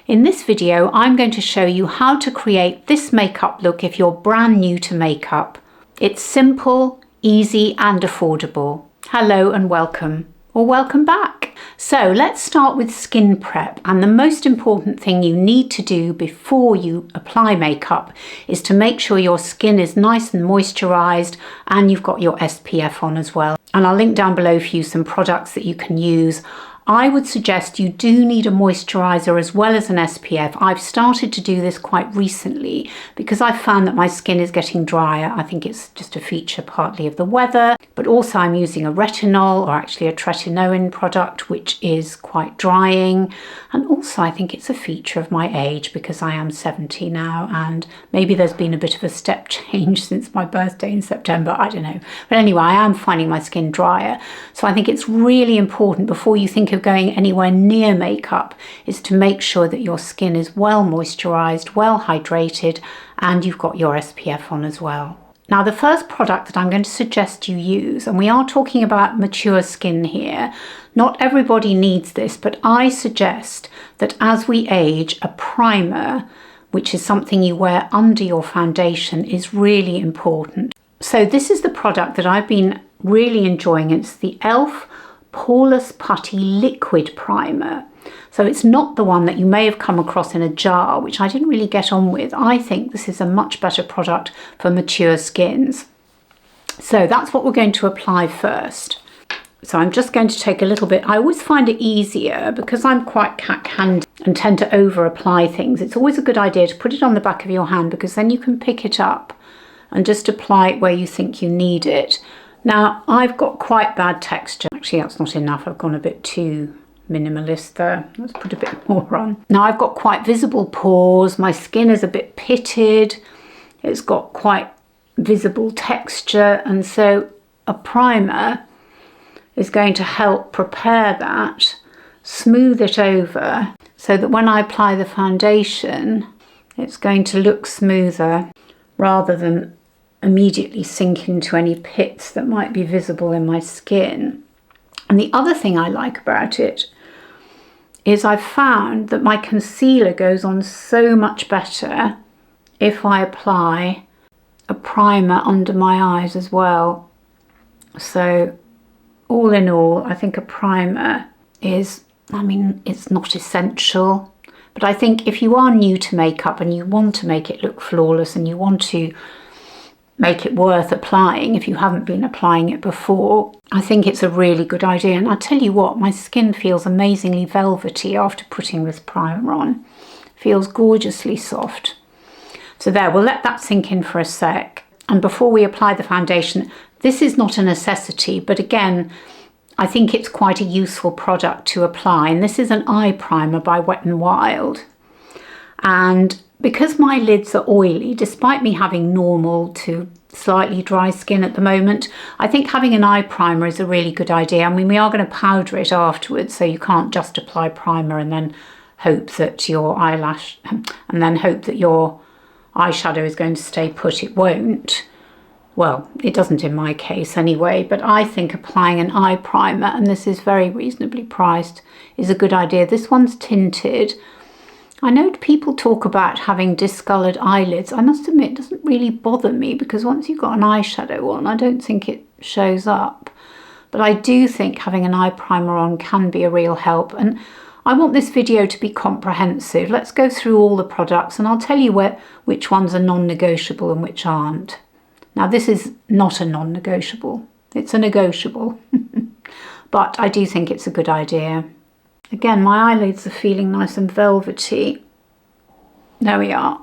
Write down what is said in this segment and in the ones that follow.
In this video, I'm going to show you how to create this makeup look if you're brand new to makeup. It's simple, easy and affordable. Hello and welcome, or welcome back. So let's start with skin prep, and the most important thing you need to do before you apply makeup is to make sure your skin is nice and moisturized and you've got your SPF on as well. And I'll link down below for you some products that you can use. I would suggest you do need a moisturizer as well as an SPF. I've started to do this quite recently because I've found that my skin is getting drier. I think it's just a feature partly of the weather, but also I'm using a retinol, or actually a tretinoin product, which is quite drying. And also I think it's a feature of my age because I am 70 now, and maybe there's been a bit of a step change since my birthday in September, I don't know. But anyway, I am finding my skin drier. So I think it's really important before you think of going anywhere near makeup is to make sure that your skin is well moisturized, well hydrated, and you've got your SPF on as well. Now, the first product that I'm going to suggest you use, and we are talking about mature skin here, not everybody needs this, but I suggest that as we age, a primer, which is something you wear under your foundation, is really important. So this is the product that I've been really enjoying. It's the E.L.F. Poreless Putty Liquid Primer. So it's not the one that you may have come across in a jar, which I didn't really get on with. I think this is a much better product for mature skins. So that's what we're going to apply first. So I'm just going to take a little bit. I always find it easier because I'm quite cat-handed and tend to over-apply things. It's always a good idea to put it on the back of your hand because then you can pick it up and just apply it where you think you need it. Now, I've got quite bad texture. Actually, that's not enough. I've gone a bit too minimalist there. Let's put a bit more on. Now, I've got quite visible pores. My skin is a bit pitted. It's got quite visible texture. And so a primer is going to help prepare that, smooth it over, so that when I apply the foundation, it's going to look smoother rather than immediately sink into any pits that might be visible in my skin. And the other thing I like about it is I've found that my concealer goes on so much better if I apply a primer under my eyes as well. So all in all, I think a primer is, it's not essential, but I think if you are new to makeup and you want to make it look flawless and you want to make it worth applying if you haven't been applying it before, I think it's a really good idea. And I tell you what, my skin feels amazingly velvety after putting this primer on. Feels gorgeously soft. So there, we'll let that sink in for a sec. And before we apply the foundation, this is not a necessity, but again, I think it's quite a useful product to apply. And this is an eye primer by Wet n Wild. And because my lids are oily, despite me having normal to slightly dry skin at the moment, I think having an eye primer is a really good idea. We are going to powder it afterwards, so you can't just apply primer and then hope that your eyelash, and then hope that your eyeshadow is going to stay put. It won't. Well, it doesn't in my case anyway, but I think applying an eye primer, and this is very reasonably priced, is a good idea. This one's tinted. I know people talk about having discoloured eyelids. I must admit, it doesn't really bother me because once you've got an eyeshadow on, I don't think it shows up. But I do think having an eye primer on can be a real help. And I want this video to be comprehensive. Let's go through all the products and I'll tell you which ones are non-negotiable and which aren't. Now, this is not a non-negotiable. It's a negotiable. But I do think it's a good idea. Again, my eyelids are feeling nice and velvety. There we are.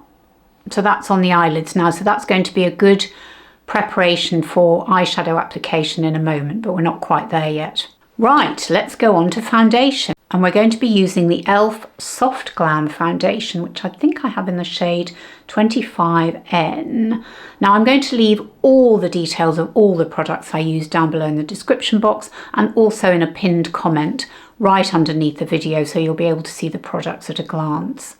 So that's on the eyelids now. So that's going to be a good preparation for eyeshadow application in a moment, but we're not quite there yet. Right, let's go on to foundation. And we're going to be using the E.L.F. Soft Glam Foundation, which I think I have in the shade 25N. Now I'm going to leave all the details of all the products I use down below in the description box and also in a pinned comment right underneath the video, so you'll be able to see the products at a glance.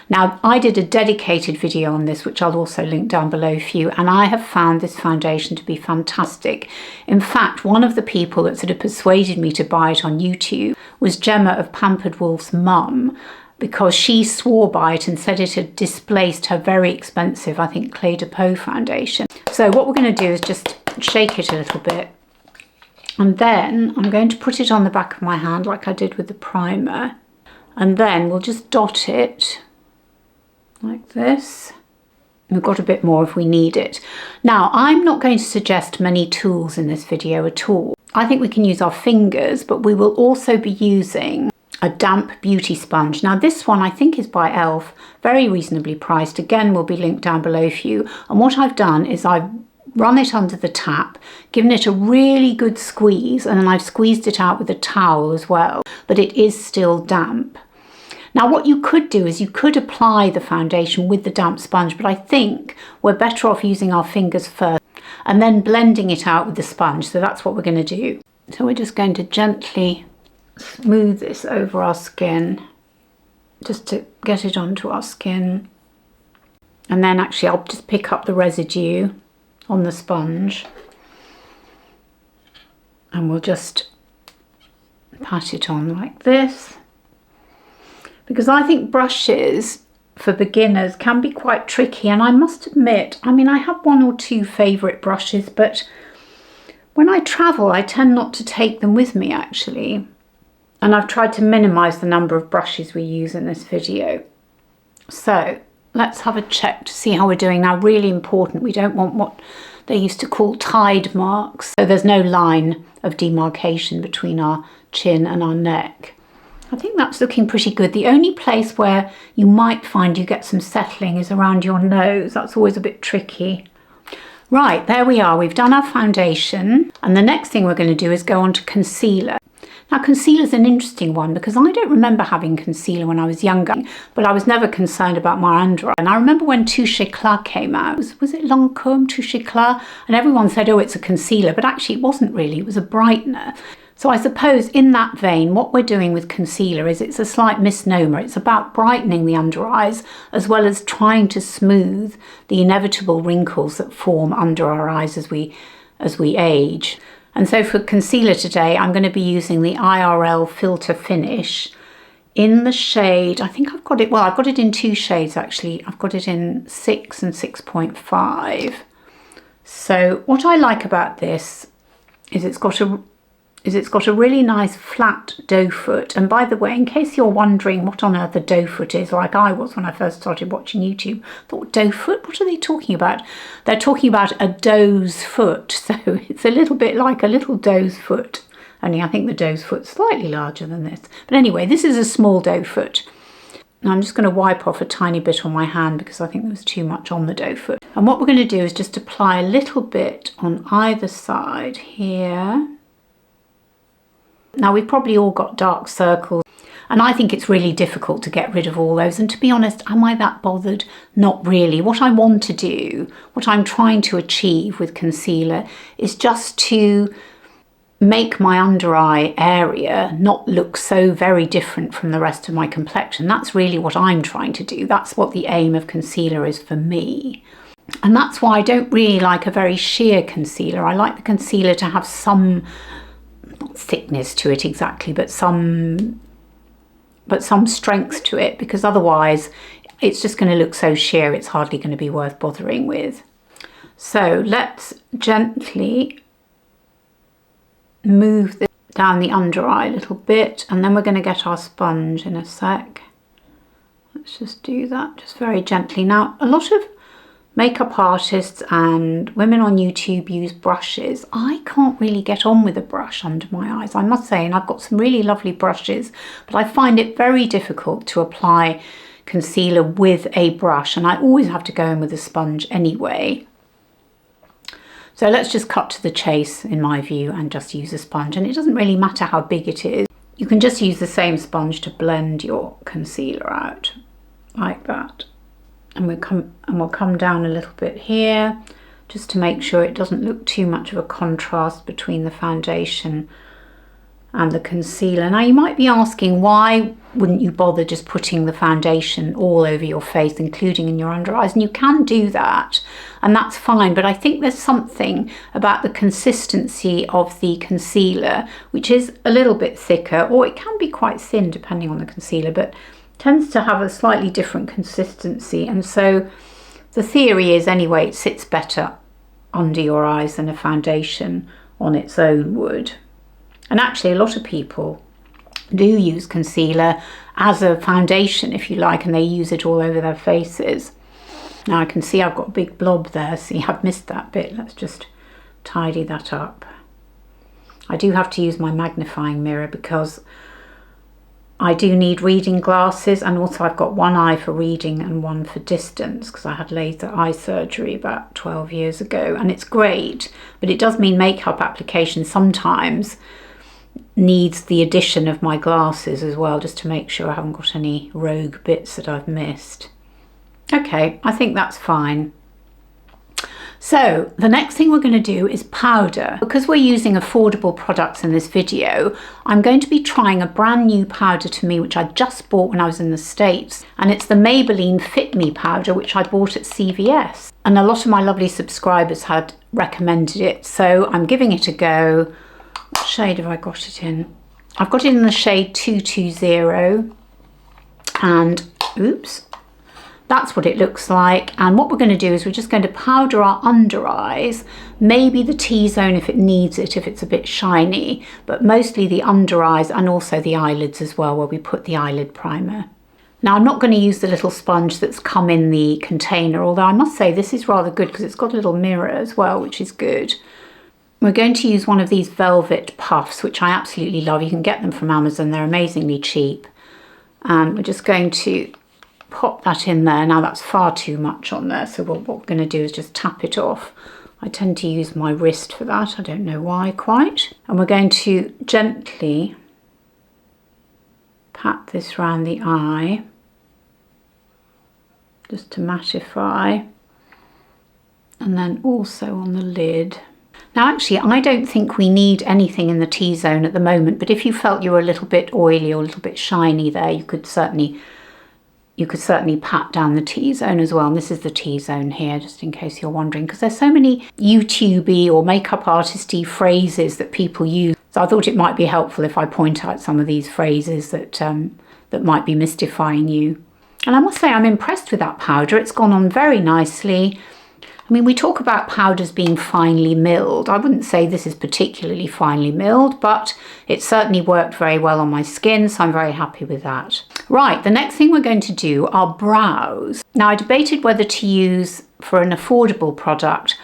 Now, I did a dedicated video on this, which I'll also link down below for you, and I have found this foundation to be fantastic. In fact, one of the people that sort of persuaded me to buy it on YouTube was Gemma of Pampered Wolf's mum, because she swore by it and said it had displaced her very expensive, I think, Clé de Peau foundation. So what we're going to do is just shake it a little bit. And then I'm going to put it on the back of my hand like I did with the primer. And then we'll just dot it like this. We've got a bit more if we need it. Now, I'm not going to suggest many tools in this video at all. I think we can use our fingers, but we will also be using a damp beauty sponge. Now, this one I think is by E.L.F, very reasonably priced. Again, will be linked down below for you. And what I've done is I've run it under the tap, given it a really good squeeze, and then I've squeezed it out with a towel as well, but it is still damp. Now, what you could do is you could apply the foundation with the damp sponge, but I think we're better off using our fingers first and then blending it out with the sponge. So that's what we're going to do. So we're just going to gently smooth this over our skin, just to get it onto our skin. And then actually I'll just pick up the residue on the sponge and we'll just pat it on like this. Because I think brushes for beginners can be quite tricky, and I must admit, I mean, I have one or two favourite brushes, but when I travel I tend not to take them with me actually, and I've tried to minimise the number of brushes we use in this video. So let's have a check to see how we're doing. Now, really important, we don't want what they used to call tide marks, so there's no line of demarcation between our chin and our neck. I think that's looking pretty good. The only place where you might find you get some settling is around your nose. That's always a bit tricky. Right, there we are. We've done our foundation. And the next thing we're going to do is go on to concealer. Now, concealer is an interesting one because I don't remember having concealer when I was younger, but I was never concerned about my under eye. And I remember when Touche Éclat came out, was it Lancôme Touche Éclat? And everyone said, oh, it's a concealer, but actually it wasn't really, it was a brightener. So I suppose in that vein, what we're doing with concealer is it's a slight misnomer. It's about brightening the under eyes as well as trying to smooth the inevitable wrinkles that form under our eyes as we age. And so for concealer today, I'm going to be using the IRL Filter Finish in the shade, I think I've got it, well, I've got it in two shades actually. I've got it in 6 and 6.5. So what I like about this is it's got a really nice flat doe foot. And by the way, in case you're wondering what on earth a doe foot is, like I was when I first started watching YouTube, I thought, doe foot? What are they talking about? They're talking about a doe's foot. So it's a little bit like a little doe's foot. Only I think the doe's foot's slightly larger than this. But anyway, this is a small doe foot. Now I'm just going to wipe off a tiny bit on my hand because I think there was too much on the doe foot. And what we're going to do is just apply a little bit on either side here. Now, we've probably all got dark circles, and I think it's really difficult to get rid of all those. And to be honest, am I that bothered? Not really. What I want to do, what I'm trying to achieve with concealer is just to make my under eye area not look so very different from the rest of my complexion. That's really what I'm trying to do. That's what the aim of concealer is for me. And that's why I don't really like a very sheer concealer. I like the concealer to have some, not thickness to it exactly, but some strength to it, because otherwise it's just going to look so sheer it's hardly going to be worth bothering with. So let's gently move this down the under eye a little bit, and then we're going to get our sponge in a sec. Let's just do that just very gently. Now, a lot of makeup artists and women on YouTube use brushes. I can't really get on with a brush under my eyes, I must say, and I've got some really lovely brushes, but I find it very difficult to apply concealer with a brush, and I always have to go in with a sponge anyway. So let's just cut to the chase in my view and just use a sponge, and it doesn't really matter how big it is. You can just use the same sponge to blend your concealer out like that. And we'll come down a little bit here just to make sure it doesn't look too much of a contrast between the foundation and the concealer. Now, you might be asking, why wouldn't you bother just putting the foundation all over your face, including in your under eyes? And you can do that, and that's fine, but I think there's something about the consistency of the concealer, which is a little bit thicker, or it can be quite thin depending on the concealer, but tends to have a slightly different consistency, and so the theory is anyway it sits better under your eyes than a foundation on its own would. And actually a lot of people do use concealer as a foundation, if you like, and they use it all over their faces. Now I can see I've got a big blob there. See, I've missed that bit. Let's just tidy that up. I do have to use my magnifying mirror because I do need reading glasses, and also I've got one eye for reading and one for distance because I had laser eye surgery about 12 years ago, and it's great, but it does mean makeup application sometimes needs the addition of my glasses as well, just to make sure I haven't got any rogue bits that I've missed. Okay, I think that's fine. So the next thing we're going to do is powder. Because we're using affordable products in this video, I'm going to be trying a brand new powder to me, which I just bought when I was in the States. And it's the Maybelline Fit Me powder, which I bought at CVS. And a lot of my lovely subscribers had recommended it, so I'm giving it a go. What shade have I got it in? I've got it in the shade 220. And, oops. That's what it looks like, and what we're going to do is we're just going to powder our under eyes, maybe the T-zone if it needs it, if it's a bit shiny, but mostly the under eyes and also the eyelids as well, where we put the eyelid primer. Now I'm not going to use the little sponge that's come in the container, although I must say this is rather good because it's got a little mirror as well, which is good. We're going to use one of these velvet puffs, which I absolutely love. You can get them from Amazon, they're amazingly cheap. And we're just going to pop that in there. Now that's far too much on there, so what we're going to do is just tap it off. I tend to use my wrist for that, I don't know why quite. And we're going to gently pat this around the eye, just to mattify, and then also on the lid. Now actually I don't think we need anything in the T-zone at the moment, but if you felt you were a little bit oily or a little bit shiny there, you could certainly pat down the T-zone as well. And this is the T-zone here, just in case you're wondering, because there's so many YouTubey or makeup artisty phrases that people use. So I thought it might be helpful if I point out some of these phrases that might be mystifying you. And I must say I'm impressed with that powder. It's gone on very nicely. I mean, we talk about powders being finely milled. I wouldn't say this is particularly finely milled, but it certainly worked very well on my skin, so I'm very happy with that. Right, the next thing we're going to do are brows. Now, I debated whether to use, for an affordable product,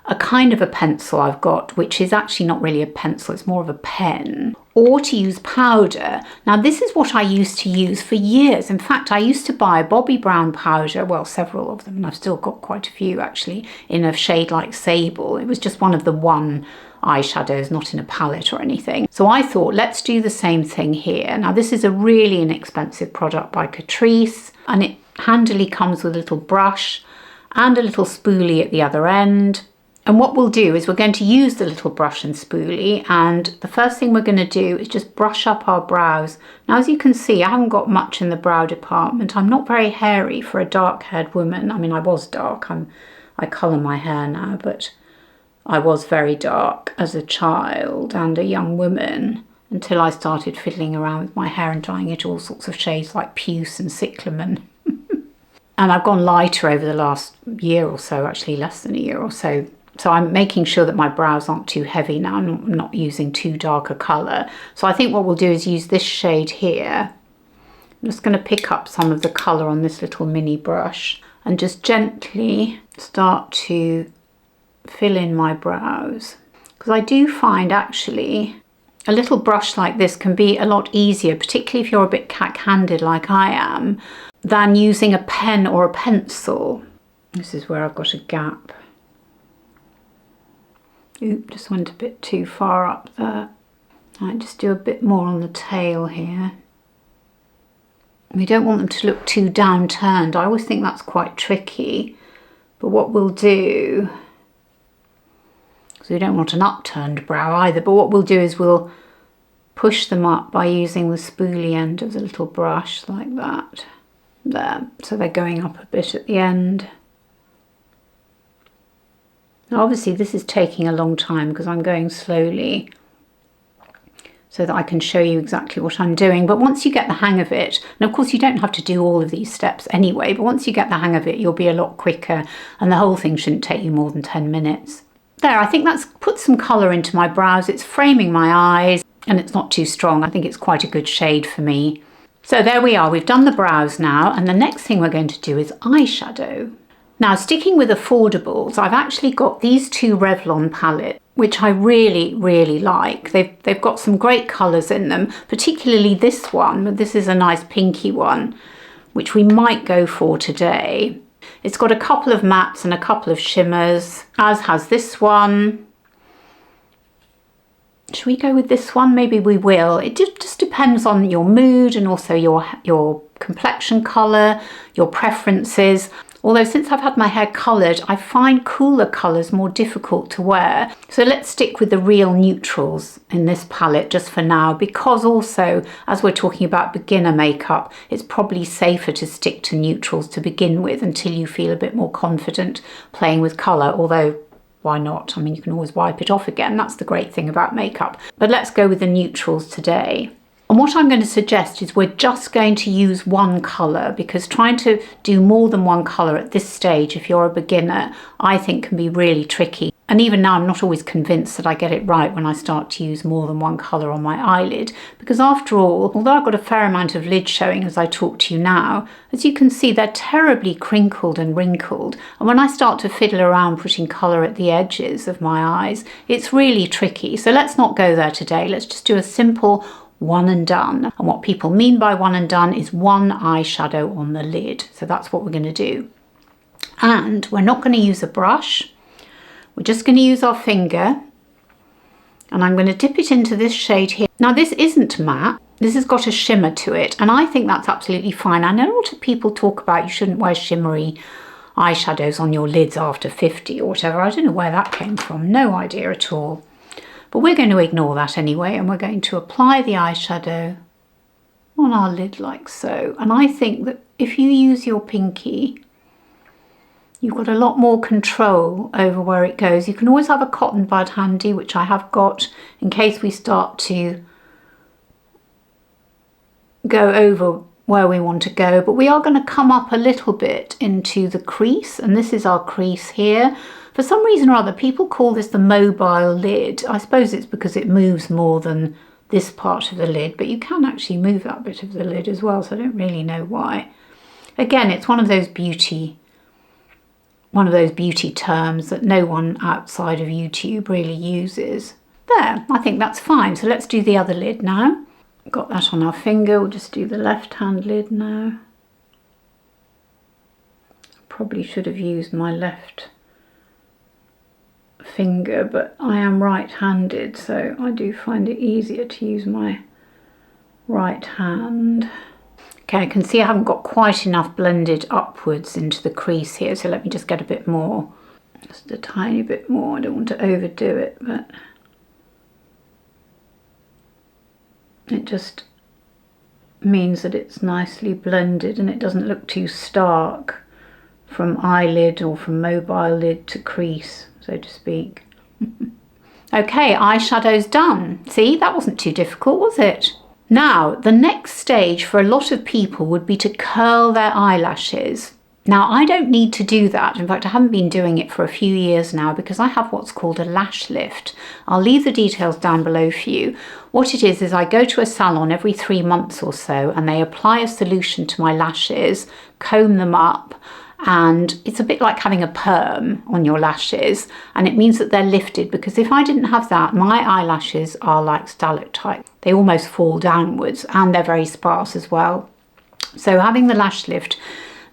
a kind of a pencil I've got, which is actually not really a pencil, it's more of a pen, or to use powder. Now this is what I used to use for years. In fact, I used to buy Bobbi Brown powder, well, several of them, and I've still got quite a few actually, in a shade like Sable. It was just one of the one eyeshadows, not in a palette or anything. So I thought, let's do the same thing here. Now this is a really inexpensive product by Catrice, and it handily comes with a little brush and a little spoolie at the other end. And what we'll do is we're going to use the little brush and spoolie, and the first thing we're going to do is just brush up our brows. Now, as you can see, I haven't got much in the brow department. I'm not very hairy for a dark-haired woman. I mean, I was dark. I colour my hair now, but I was very dark as a child and a young woman until I started fiddling around with my hair and dyeing it all sorts of shades like puce and cyclamen. And I've gone lighter over the last year or so, actually less than a year or so. So I'm making sure that my brows aren't too heavy now. I'm not using too dark a colour. So I think what we'll do is use this shade here. I'm just going to pick up some of the colour on this little mini brush and just gently start to fill in my brows. Because I do find actually a little brush like this can be a lot easier, particularly if you're a bit cack-handed like I am, than using a pen or a pencil. This is where I've got a gap. Oop, just went a bit too far up there. I might just do a bit more on the tail here. We don't want them to look too downturned. I always think that's quite tricky. But what we'll do, so we don't want an upturned brow either, but what we'll do is we'll push them up by using the spoolie end of the little brush like that. There, so they're going up a bit at the end. Now obviously this is taking a long time because I'm going slowly, so that I can show you exactly what I'm doing. But once you get the hang of it, and of course you don't have to do all of these steps anyway, but once you get the hang of it, you'll be a lot quicker, and the whole thing shouldn't take you more than 10 minutes. There, I think that's put some colour into my brows. It's framing my eyes, and it's not too strong. I think it's quite a good shade for me. So there we are, we've done the brows now, and the next thing we're going to do is eyeshadow. Now, sticking with affordables, I've actually got these two Revlon palettes, which I really, really like. They've got some great colours in them, particularly this one. This is a nice pinky one, which we might go for today. It's got a couple of mattes and a couple of shimmers, as has this one. Should we go with this one? Maybe we will. It just depends on your mood and also your complexion colour, your preferences. Although since I've had my hair coloured, I find cooler colours more difficult to wear. So let's stick with the real neutrals in this palette just for now, because also, as we're talking about beginner makeup, it's probably safer to stick to neutrals to begin with until you feel a bit more confident playing with colour, although why not? I mean, you can always wipe it off again. That's the great thing about makeup. But let's go with the neutrals today. And what I'm going to suggest is we're just going to use one colour, because trying to do more than one colour at this stage, if you're a beginner, I think can be really tricky. And even now, I'm not always convinced that I get it right when I start to use more than one colour on my eyelid. Because after all, although I've got a fair amount of lid showing as I talk to you now, as you can see, they're terribly crinkled and wrinkled. And when I start to fiddle around putting colour at the edges of my eyes, it's really tricky. So let's not go there today. Let's just do a simple one and done. And what people mean by one and done is one eyeshadow on the lid. So that's what we're going to do. And we're not going to use a brush. We're just going to use our finger. And I'm going to dip it into this shade here. Now this isn't matte. This has got a shimmer to it. And I think that's absolutely fine. I know a lot of people talk about you shouldn't wear shimmery eyeshadows on your lids after 50 or whatever. I don't know where that came from. No idea at all. But we're going to ignore that anyway, and we're going to apply the eyeshadow on our lid like so. And I think that if you use your pinky, you've got a lot more control over where it goes. You can always have a cotton bud handy, which I have got in case we start to go over where we want to go. But we are going to come up a little bit into the crease, and this is our crease here. For some reason or other, people call this the mobile lid. I suppose it's because it moves more than this part of the lid, but you can actually move that bit of the lid as well, so I don't really know why. Again, it's one of those beauty terms that no one outside of YouTube really uses. There, I think that's fine. So let's do the other lid now. Got that on our finger. We'll just do the left-hand lid now. Probably should have used my left finger, but I am right-handed, so I do find it easier to use my right hand. Okay, I can see I haven't got quite enough blended upwards into the crease here, so let me just get a bit more, just a tiny bit more. I don't want to overdo it, but it just means that it's nicely blended and it doesn't look too stark from eyelid or from mobile lid to crease, so to speak. Okay, eyeshadow's done. See, that wasn't too difficult, was it? Now, the next stage for a lot of people would be to curl their eyelashes. Now, I don't need to do that. In fact, I haven't been doing it for a few years now because I have what's called a lash lift. I'll leave the details down below for you. What it is I go to a salon every 3 months or so and they apply a solution to my lashes, comb them up, and it's a bit like having a perm on your lashes, and it means that they're lifted, because if I didn't have that, my eyelashes are like stalactites. They almost fall downwards and they're very sparse as well. So having the lash lift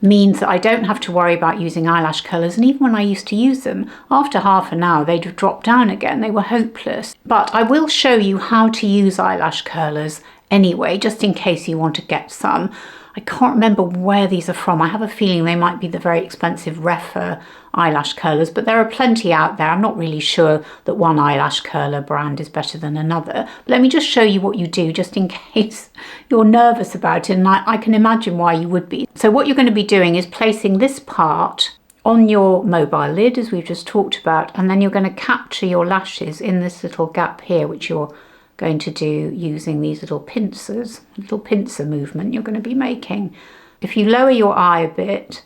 means that I don't have to worry about using eyelash curlers, and even when I used to use them, after half an hour they'd have dropped down again. They were hopeless. But I will show you how to use eyelash curlers anyway, just in case you want to get some. I can't remember where these are from. I have a feeling they might be the very expensive Refa eyelash curlers, but there are plenty out there. I'm not really sure that one eyelash curler brand is better than another. But let me just show you what you do, just in case you're nervous about it, and I can imagine why you would be. So what you're going to be doing is placing this part on your mobile lid, as we've just talked about, and then you're going to capture your lashes in this little gap here, which you're going to do using these little pincers, little pincer movement you're going to be making. If you lower your eye a bit,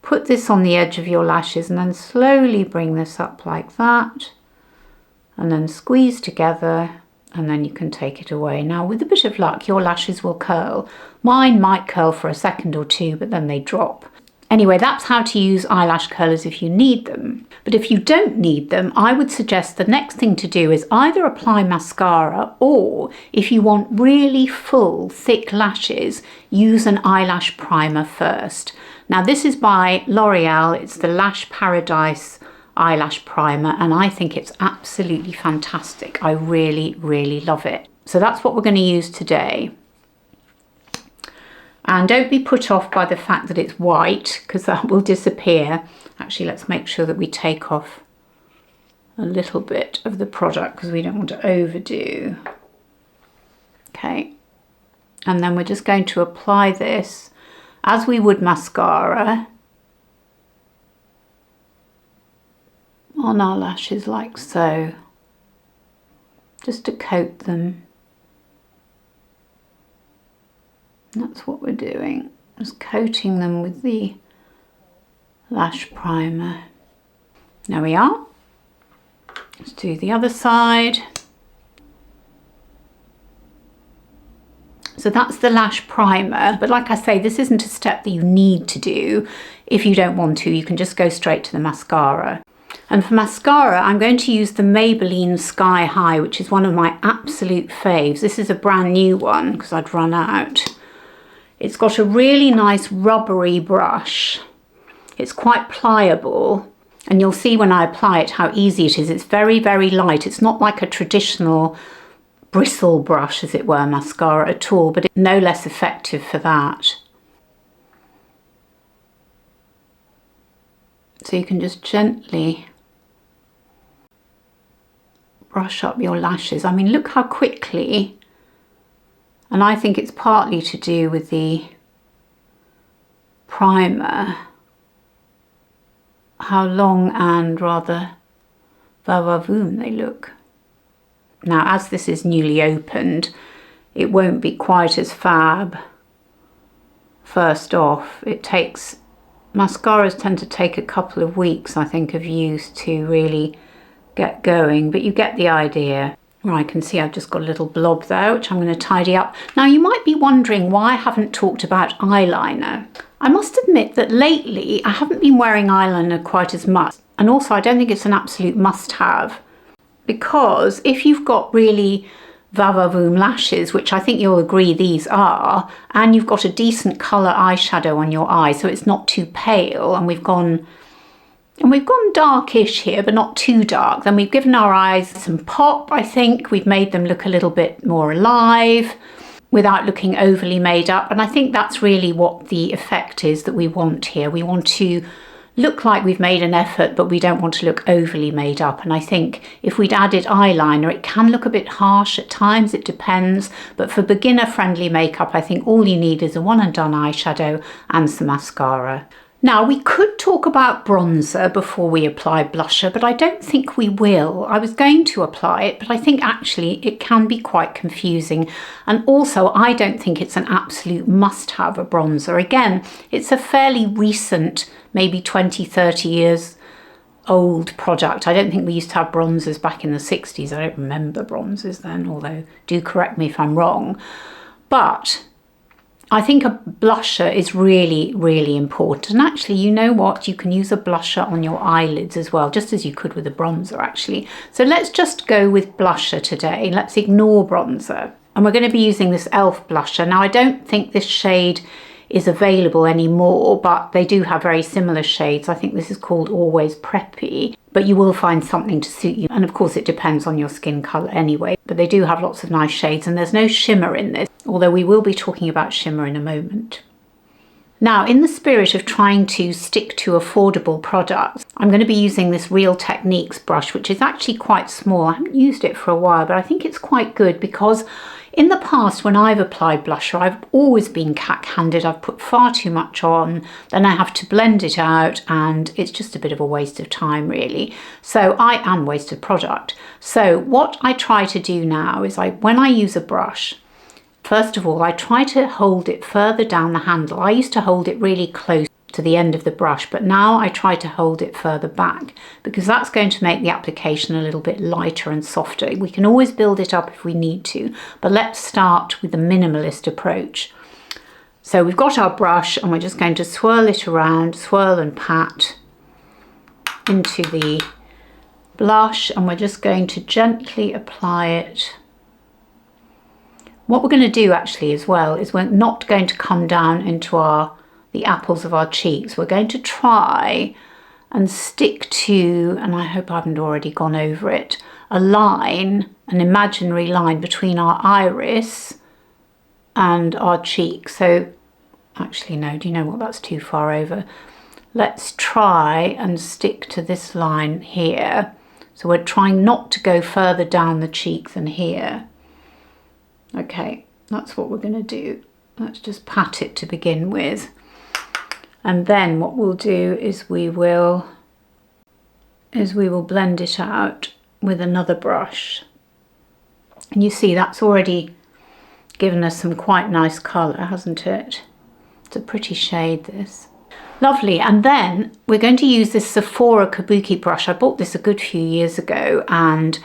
put this on the edge of your lashes and then slowly bring this up like that, and then squeeze together, and then you can take it away. Now with a bit of luck your lashes will curl. Mine might curl for a second or two, but then they drop. Anyway, that's how to use eyelash curlers if you need them. But if you don't need them, I would suggest the next thing to do is either apply mascara, or if you want really full, thick lashes, use an eyelash primer first. Now this is by L'Oreal. It's the Lash Paradise eyelash primer, and I think it's absolutely fantastic. I really, really love it. So that's what we're going to use today. And don't be put off by the fact that it's white, because that will disappear. Actually, let's make sure that we take off a little bit of the product because we don't want to overdo. Okay, and then we're just going to apply this as we would mascara on our lashes, like so, just to coat them. That's what we're doing, just coating them with the lash primer. There we are. Let's do the other side. So that's the lash primer, but like I say, this isn't a step that you need to do. If you don't want to, you can just go straight to the mascara. And for mascara, I'm going to use the Maybelline Sky High, which is one of my absolute faves. This is a brand new one because I'd run out. It's got a really nice rubbery brush. It's quite pliable, and you'll see when I apply it how easy it is. It's very, very light. It's not like a traditional bristle brush, as it were, mascara at all, but it's no less effective for that. So you can just gently brush up your lashes. I mean, look how quickly, and I think it's partly to do with the primer, how long and rather va-va-voom they look. Now, as this is newly opened, it won't be quite as fab first off. Mascaras tend to take a couple of weeks, I think, of use to really get going, but you get the idea. Well, I can see I've just got a little blob there, which I'm going to tidy up. Now, you might be wondering why I haven't talked about eyeliner. I must admit that lately I haven't been wearing eyeliner quite as much, and also I don't think it's an absolute must-have, because if you've got really va-va-voom lashes, which I think you'll agree these are, and you've got a decent colour eyeshadow on your eye, so it's not too pale, and we've gone darkish here, but not too dark, then we've given our eyes some pop, I think. We've made them look a little bit more alive without looking overly made up, and I think that's really what the effect is that we want here. We want to look like we've made an effort, but we don't want to look overly made up. And I think if we'd added eyeliner, it can look a bit harsh at times, it depends. But for beginner friendly makeup, I think all you need is a one and done eyeshadow and some mascara. Now, we could talk about bronzer before we apply blusher, but I don't think we will. I was going to apply it, but I think actually it can be quite confusing. And also, I don't think it's an absolute must-have, a bronzer. Again, it's a fairly recent, maybe 20, 30 years old product. I don't think we used to have bronzers back in the 60s. I don't remember bronzers then, although do correct me if I'm wrong. But I think a blusher is really, really important. And actually, you know what? You can use a blusher on your eyelids as well, just as you could with a bronzer, actually. So let's just go with blusher today. Let's ignore bronzer. And we're going to be using this E.L.F. blusher. Now, I don't think this shade is available anymore, but they do have very similar shades. I think this is called Always Preppy, but you will find something to suit you. And of course, it depends on your skin colour anyway, but they do have lots of nice shades, and there's no shimmer in this, although we will be talking about shimmer in a moment. Now, in the spirit of trying to stick to affordable products, I'm going to be using this Real Techniques brush, which is actually quite small. I haven't used it for a while, but I think it's quite good because In the past, when I've applied blusher, I've always been cack-handed. I've put far too much on, then I have to blend it out, and it's just a bit of a waste of time, really. So I am wasted product. So what I try to do now is when I use a brush, first of all, I try to hold it further down the handle. I used to hold it really close to the end of the brush, but now I try to hold it further back because that's going to make the application a little bit lighter and softer. We can always build it up if we need to, but let's start with the minimalist approach. So we've got our brush and we're just going to swirl it around, swirl and pat into the blush, and we're just going to gently apply it. What we're going to do actually as well is we're not going to come down into the apples of our cheeks. We're going to try and stick to, and I hope I haven't already gone over it, a line, an imaginary line between our iris and our cheek. So actually no, do you know what, that's too far over. Let's try and stick to this line here. So we're trying not to go further down the cheek than here. Okay, that's what we're going to do. Let's just pat it to begin with. And then what we'll do is we will blend it out with another brush. And you see that's already given us some quite nice colour, hasn't it? It's a pretty shade, this. Lovely. And then we're going to use this Sephora Kabuki brush. I bought this a good few years ago, and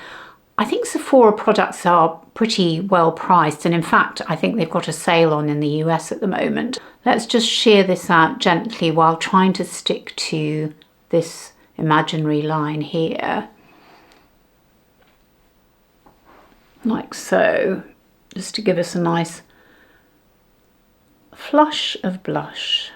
I think Sephora products are pretty well priced, and in fact I think they've got a sale on in the US at the moment. Let's just shear this out gently while trying to stick to this imaginary line here, like so, just to give us a nice flush of blush.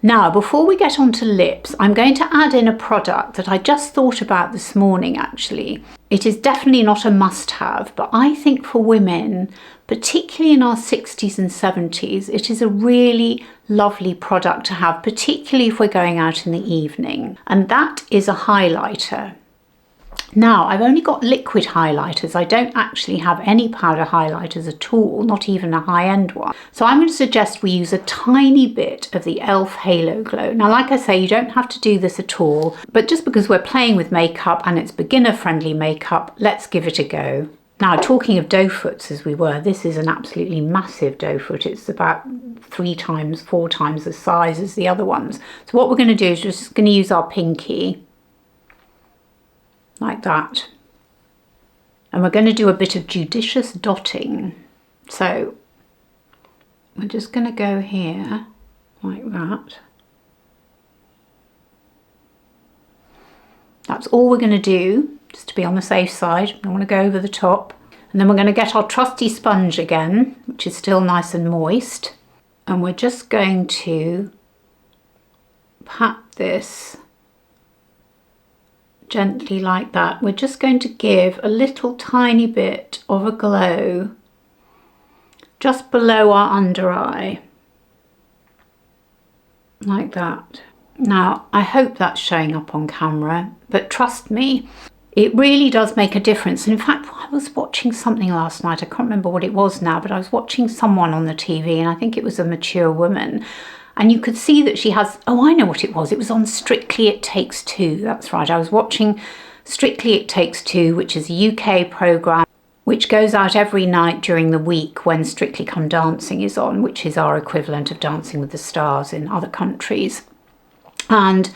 Now, before we get on to lips, I'm going to add in a product that I just thought about this morning actually. It is definitely not a must-have, but I think for women, particularly in our 60s and 70s, it is a really lovely product to have, particularly if we're going out in the evening. And that is a highlighter. Now, I've only got liquid highlighters. I don't actually have any powder highlighters at all, not even a high-end one. So I'm going to suggest we use a tiny bit of the E.L.F. Halo Glow. Now, like I say, you don't have to do this at all, but just because we're playing with makeup and it's beginner-friendly makeup, let's give it a go. Now, talking of doe foots as we were, this is an absolutely massive doe foot. It's about 4 times the size as the other ones. So what we're going to do is we're just going to use our pinky, like that, and we're going to do a bit of judicious dotting. So we're just going to go here like that. That's all we're going to do, just to be on the safe side. I don't want to go over the top. And then we're going to get our trusty sponge again, which is still nice and moist, and we're just going to pat this gently like that. We're just going to give a little tiny bit of a glow just below our under eye, like that. Now, I hope that's showing up on camera, but trust me, it really does make a difference. And in fact, I was watching something last night, I can't remember what it was now, but I was watching someone on the TV, and I think it was a mature woman. And you could see that she has, oh, I know what it was on Strictly It Takes Two. That's right, I was watching Strictly It Takes Two, which is a UK programme which goes out every night during the week when Strictly Come Dancing is on, which is our equivalent of Dancing with the Stars in other countries. And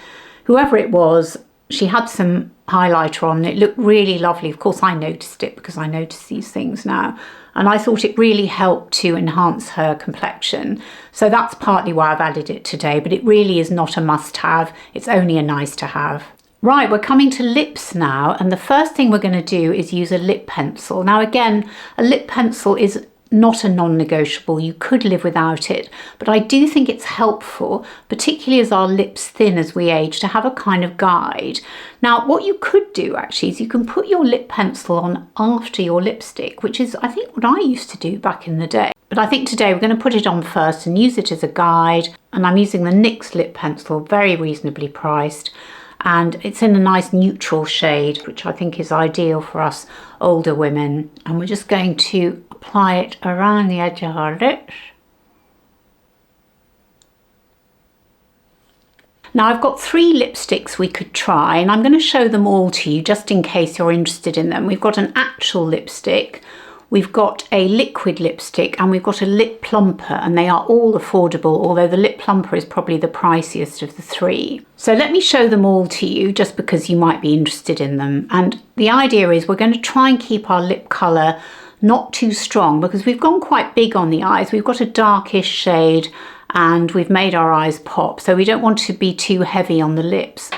whoever it was, she had some highlighter on. It looked really lovely. Of course, I noticed it because I notice these things now. And I thought it really helped to enhance her complexion. So that's partly why I've added it today, but it really is not a must-have. It's only a nice to have. Right, we're coming to lips now, and the first thing we're going to do is use a lip pencil. Now again, a lip pencil is not a non-negotiable. You could live without it, but I do think it's helpful, particularly as our lips thin as we age, to have a kind of guide. Now, what you could do actually is you can put your lip pencil on after your lipstick, which is, I think, what I used to do back in the day. But I think today we're going to put it on first and use it as a guide. And I'm using the NYX lip pencil, very reasonably priced. And it's in a nice neutral shade, which I think is ideal for us older women. And we're just going to apply it around the edge of our lips. Now I've got 3 lipsticks we could try, and I'm going to show them all to you just in case you're interested in them. We've got an actual lipstick, we've got a liquid lipstick, and we've got a lip plumper, and they are all affordable, although the lip plumper is probably the priciest of the 3. So let me show them all to you just because you might be interested in them. And the idea is we're going to try and keep our lip colour not too strong because we've gone quite big on the eyes. We've got a darkish shade and we've made our eyes pop, so we don't want to be too heavy on the lips.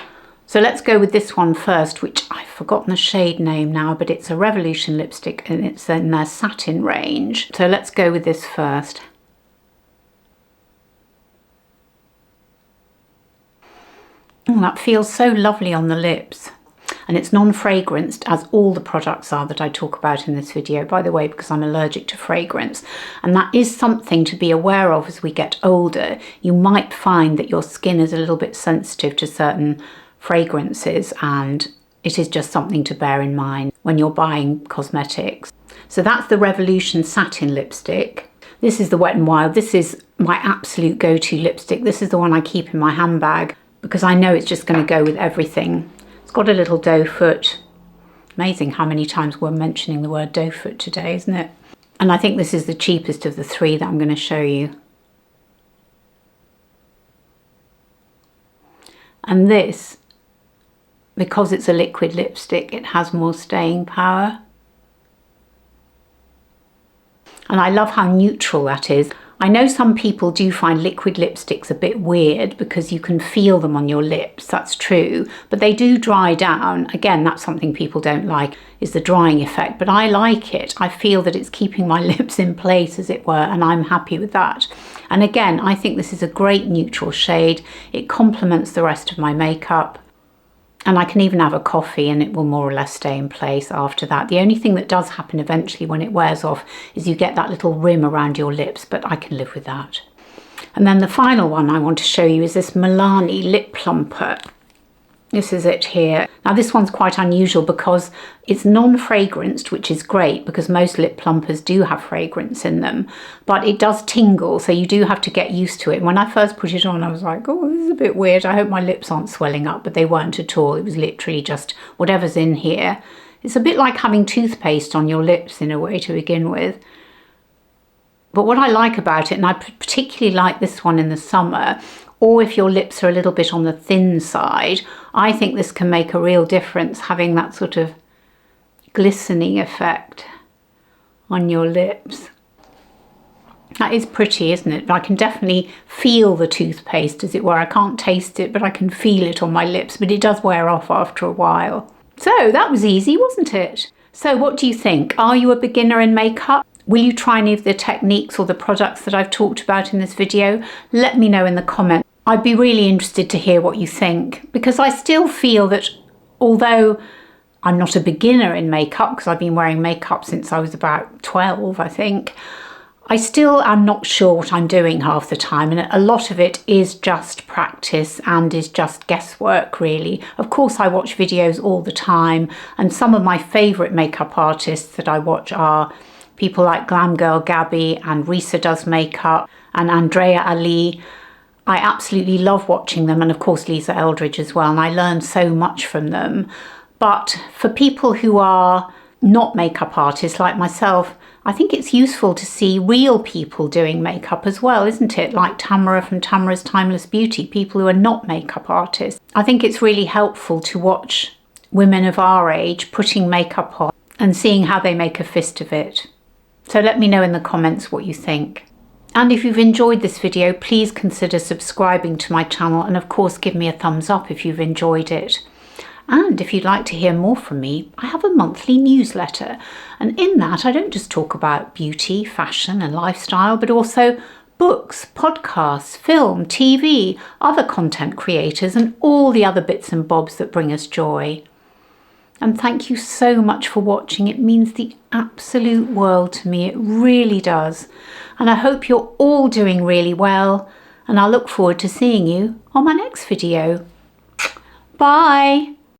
So let's go with this one first, which I've forgotten the shade name now, but it's a Revolution lipstick and it's in their satin range. So let's go with this first. Oh, that feels so lovely on the lips. And it's non-fragranced, as all the products are that I talk about in this video, by the way, because I'm allergic to fragrance. And that is something to be aware of as we get older. You might find that your skin is a little bit sensitive to certain fragrances, and it is just something to bear in mind when you're buying cosmetics. So that's the Revolution Satin lipstick. This is the Wet n Wild. This is my absolute go-to lipstick. This is the one I keep in my handbag because I know it's just going to go with everything. It's got a little doe foot. Amazing how many times we're mentioning the word doe foot today, isn't it? And I think this is the cheapest of the 3 that I'm going to show you. And this, because it's a liquid lipstick, it has more staying power. And I love how neutral that is. I know some people do find liquid lipsticks a bit weird because you can feel them on your lips, that's true, but they do dry down. Again, that's something people don't like, is the drying effect, but I like it. I feel that it's keeping my lips in place, as it were, and I'm happy with that. And again, I think this is a great neutral shade. It complements the rest of my makeup. And I can even have a coffee and it will more or less stay in place after that. The only thing that does happen eventually when it wears off is you get that little rim around your lips, but I can live with that. And then the final one I want to show you is this Milani Lip Plumper. This is it here. Now this one's quite unusual because it's non-fragranced, which is great because most lip plumpers do have fragrance in them, but it does tingle, so you do have to get used to it. And when I first put it on, I was like, oh, this is a bit weird. I hope my lips aren't swelling up, but they weren't at all. It was literally just whatever's in here. It's a bit like having toothpaste on your lips in a way to begin with. But what I like about it, and I particularly like this one in the summer, or if your lips are a little bit on the thin side, I think this can make a real difference, having that sort of glistening effect on your lips. That is pretty, isn't it? I can definitely feel the toothpaste, as it were. I can't taste it, but I can feel it on my lips, but it does wear off after a while. So that was easy, wasn't it? So what do you think? Are you a beginner in makeup? Will you try any of the techniques or the products that I've talked about in this video? Let me know in the comments. I'd be really interested to hear what you think, because I still feel that although I'm not a beginner in makeup, because I've been wearing makeup since I was about 12, I think, I still am not sure what I'm doing half the time, and a lot of it is just practice and is just guesswork, really. Of course, I watch videos all the time, and some of my favourite makeup artists that I watch are people like Glam girl Gabi, and Risa does makeup, and Andreea Ali. I absolutely love watching them, and of course Lisa Eldridge as well, and I learn so much from them. But for people who are not makeup artists like myself, I think it's useful to see real people doing makeup as well, isn't it? Like Tamara from Tamara's Timeless Beauty, people who are not makeup artists. I think it's really helpful to watch women of our age putting makeup on and seeing how they make a fist of it. So let me know in the comments what you think. And if you've enjoyed this video, please consider subscribing to my channel, and of course give me a thumbs up if you've enjoyed it. And if you'd like to hear more from me, I have a monthly newsletter, and in that I don't just talk about beauty, fashion and lifestyle, but also books, podcasts, film, TV, other content creators and all the other bits and bobs that bring us joy. And thank you so much for watching. It means the absolute world to me. It really does. And I hope you're all doing really well. And I look forward to seeing you on my next video. Bye.